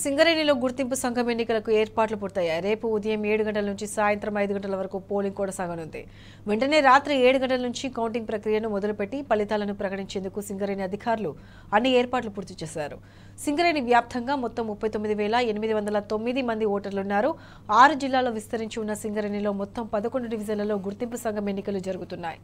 సింగరేణిలో గుర్తింపు సంఘం ఎన్నికలకు ఏర్పాట్లు పూర్తయ్యాయి. రేపు ఉదయం 7 గంటల నుంచి సాయంత్రం 5 గంటల వరకు పోలింగ్ కొనసాగనుంది. వెంటనే రాత్రి 7 గంటల నుంచి కౌంటింగ్ ప్రక్రియను మొదలుపెట్టి ఫలితాలను ప్రకటించేందుకు సింగరేణి అధికారులు అన్ని ఏర్పాట్లు పూర్తి చేశారు. సింగరేణి వ్యాప్తంగా మొత్తం 39,809 మంది ఓటర్లున్నారు. 6 జిల్లాల్లో విస్తరించి ఉన్న సింగరేణిలో మొత్తం 11 డివిజన్లలో గుర్తింపు సంఘం ఎన్నికలు జరుగుతున్నాయి.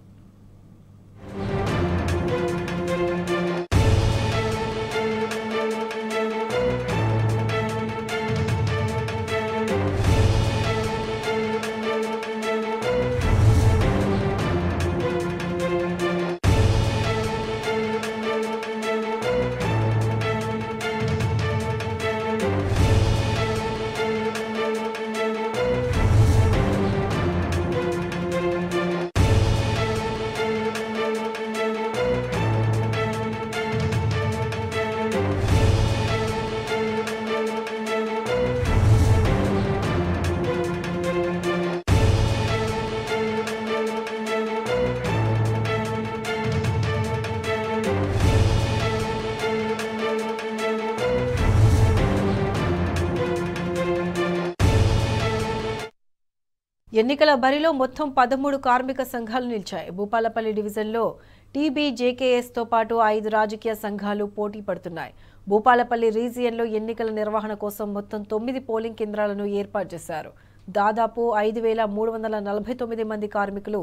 ఎన్నికల బరిలో మొత్తం 13 కార్మిక సంఘాలు నిలిచాయి. భూపాలపల్లి డివిజన్లో టీబీజేకేఎస్తో పాటు 5 రాజకీయ సంఘాలు పోటీ పడుతున్నాయి. భూపాలపల్లి రీజియన్లో ఎన్నికల నిర్వహణ కోసం మొత్తం 9 పోలింగ్ కేంద్రాలను ఏర్పాటు చేశారు. దాదాపు 5,349 మంది కార్మికులు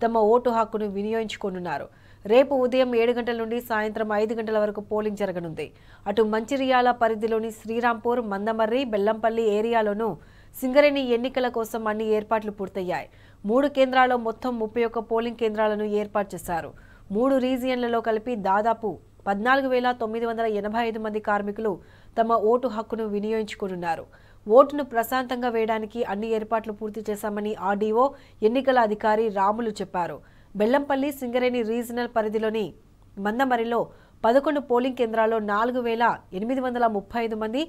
తమ ఓటు హక్కును వినియోగించుకోనున్నారు. రేపు ఉదయం 7 గంటల నుండి సాయంత్రం 5 గంటల వరకు పోలింగ్ జరగనుంది. అటు మంచిర్యాల పరిధిలోని శ్రీరాంపూర్, మందమర్రి, బెల్లంపల్లి ఏరియాలోనూ సింగరేణి ఎన్నికల కోసం అన్ని ఏర్పాట్లు పూర్తయ్యాయి. 3 కేంద్రాల్లో మొత్తం 31 పోలింగ్ కేంద్రాలను ఏర్పాటు చేశారు. 3 రీజియన్లలో కలిపి దాదాపు 14,985 మంది కార్మికులు తమ ఓటు హక్కును వినియోగించుకోనున్నారు. ఓటును ప్రశాంతంగా వేయడానికి అన్ని ఏర్పాట్లు పూర్తి చేశామని ఆర్డీఓ ఎన్నికల అధికారి రాములు చెప్పారు. బెల్లంపల్లి సింగరేణి రీజనల్ పరిధిలోని మందమరిలో 11 పోలింగ్ కేంద్రాల్లో 4,835 మంది,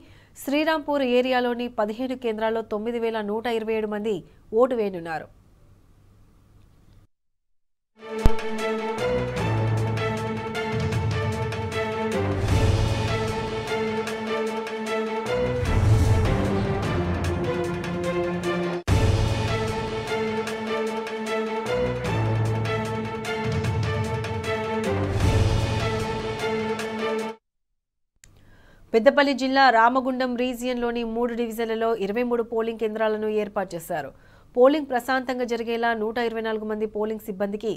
శ్రీరాంపూర్ ఏరియాలోని 15 కేంద్రాల్లో 9,127 మంది ఓటు వేయనున్నారు. పెద్దపల్లి జిల్లా రామగుండం రీజియన్లోని 3 డివిజన్లలో 23 పోలింగ్ కేంద్రాలను ఏర్పాటు చేశారు. పోలింగ్ ప్రశాంతంగా జరిగేలా 124 మంది పోలింగ్ సిబ్బందికి,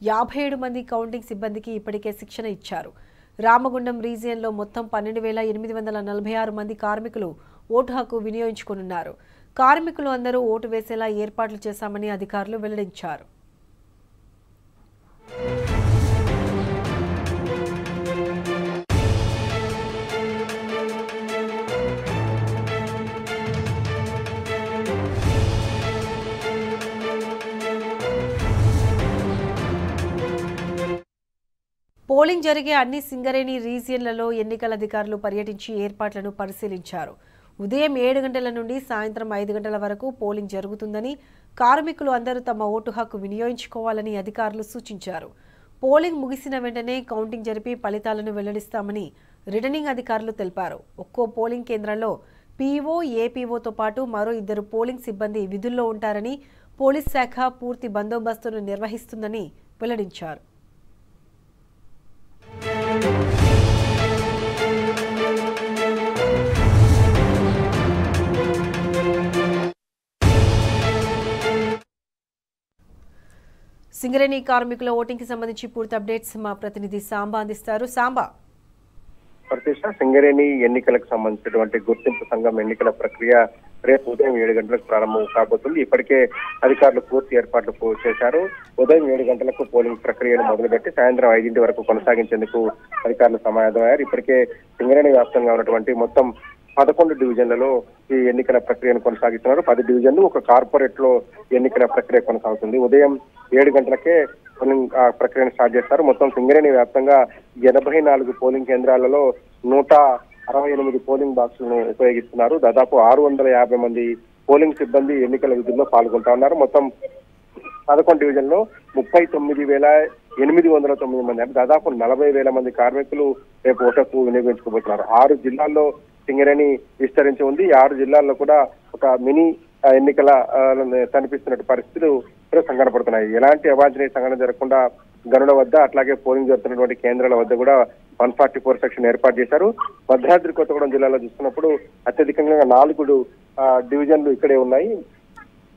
57 మంది కౌంటింగ్ సిబ్బందికి ఇప్పటికే శిక్షణ ఇచ్చారు. రామగుండం రీజియన్లో మొత్తం 12,846 మంది కార్మికులు ఓటు హక్కు వినియోగించుకోనున్నారు. కార్మికులు అందరూ ఓటు వేసేలా ఏర్పాట్లు చేశామని అధికారులు వెల్లడించారు. పోలింగ్ జరిగే అన్ని సింగరేణి రీజియన్లలో ఎన్నికల అధికారులు పర్యటించి ఏర్పాట్లను పరిశీలించారు. ఉదయం 7 గంటల నుండి సాయంత్రం 5 గంటల వరకు పోలింగ్ జరుగుతుందని, కార్మికులు అందరూ తమ ఓటు హక్కు వినియోగించుకోవాలని అధికారులు సూచించారు. పోలింగ్ ముగిసిన వెంటనే కౌంటింగ్ జరిపి ఫలితాలను వెల్లడిస్తామని రిటర్నింగ్ అధికారులు తెలిపారు. ఒక్కో పోలింగ్ కేంద్రంలో పీఓ, ఏపీఓతో పాటు మరో 2 పోలింగ్ సిబ్బంది విధుల్లో ఉంటారని, పోలీస్ శాఖ పూర్తి బందోబస్తును నిర్వహిస్తుందని వెల్లడించారు. సింగరేణి కార్మికుల ఓటింగ్ కి సంబంధించి పూర్తి అప్డేట్స్ మా ప్రతినిధి సాంబా అందిస్తారు. సాంబా, సింగరేణి ఎన్నికలకు సంబంధించినటువంటి గుర్తింపు సంఘం ఎన్నికల ప్రక్రియ రేపు ఉదయం 7 గంటలకు ప్రారంభం కాబోతుంది. ఇప్పటికే అధికారులు పూర్తి ఏర్పాట్లు చేశారు. ఉదయం 7 గంటలకు పోలింగ్ ప్రక్రియను మొదలుపెట్టి సాయంత్రం 5 వరకు కొనసాగించేందుకు అధికారులు సమాయత్తమయ్యారు. ఇప్పటికే సింగరేణి వ్యాప్తంగా ఉన్నటువంటి మొత్తం 11 డివిజన్లలో ఈ ఎన్నికల ప్రక్రియను కొనసాగిస్తున్నారు. 10 డివిజన్లు, ఒక కార్పొరేట్ లో ఎన్నికల ప్రక్రియ కొనసాగుతుంది. ఉదయం 7 గంటలకే పోలింగ్ ప్రక్రియను స్టార్ట్ చేస్తారు. మొత్తం సింగరేణి వ్యాప్తంగా 84 పోలింగ్ కేంద్రాలలో 168 పోలింగ్ బాక్సులను ఉపయోగిస్తున్నారు. దాదాపు 650 మంది పోలింగ్ సిబ్బంది ఎన్నికల విధుల్లో పాల్గొంటా ఉన్నారు. మొత్తం 11 డివిజన్లో 39,809 మంది, అంటే దాదాపు 40,000 మంది కార్మికులు రేపు ఓటుకు వినియోగించుకోబోతున్నారు. 6 జిల్లాల్లో సింగరేణి విస్తరించి ఉంది. 6 జిల్లాల్లో కూడా ఒక మినీ ఎన్నికల కనిపిస్తున్న పరిస్థితులు కనపడుతున్నాయి. ఎలాంటి అవాంఛనీయ సంఘటన జరగకుండా గనుల వద్ద అట్లాగే పోలింగ్ జరుగుతున్నటువంటి కేంద్రాల వద్ద కూడా 144 సెక్షన్ ఏర్పాటు చేశారు. భద్రాద్రి కొత్తగూడెం జిల్లాలో చూస్తున్నప్పుడు అత్యధికంగా 4 డివిజన్లు ఇక్కడే ఉన్నాయి.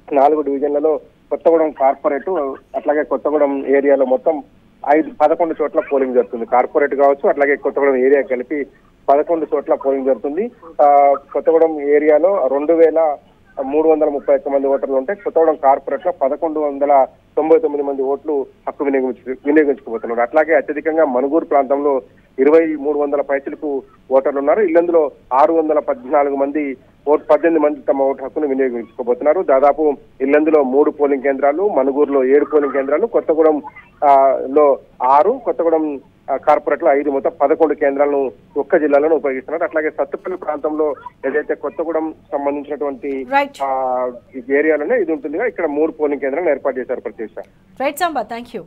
4 డివిజన్లలో కొత్తగూడెం కార్పొరేట్ అట్లాగే కొత్తగూడెం ఏరియాలో మొత్తం 11 చోట్ల పోలింగ్ జరుగుతుంది. కార్పొరేట్ కావచ్చు అట్లాగే కొత్తగూడెం ఏరియా కలిపి 11 చోట్ల పోలింగ్ జరుగుతుంది. కొత్తగూడెం ఏరియాలో 2331 మంది ఓటర్లు ఉంటే కొత్తగూడెం కార్పొరేట్ లో 1199 మంది ఓట్లు హక్కు వినియోగించుకోబోతున్నారు. అట్లాగే అత్యధికంగా మనుగూరు ప్రాంతంలో 2300 పైచిలకు ఓటర్లు ఉన్నారు. ఇల్లందులో 614 మంది 18 మంది తమ ఓటు హక్కును వినియోగించుకోబోతున్నారు. దాదాపు ఇల్లందులో 3 పోలింగ్ కేంద్రాలు, మనుగూరులో 7 పోలింగ్ కేంద్రాలు, కొత్తగూడెం లో 6, కొత్తగూడెం కార్పొరేట్ లో 5, మొత్తం 11 కేంద్రాలను ఒక్క జిల్లాలోనే ఉపయోగిస్తున్నారు. అట్లాగే సత్తుపల్లి ప్రాంతంలో ఏదైతే కొత్తగూడెం సంబంధించినటువంటి ఏరియాలోనే ఇది ఉంటుందిగా ఇక్కడ 3 పోలింగ్ కేంద్రాలను ఏర్పాటు చేశారు. ప్రత్యేక రైట్ సాంబా, థ్యాంక్ యూ.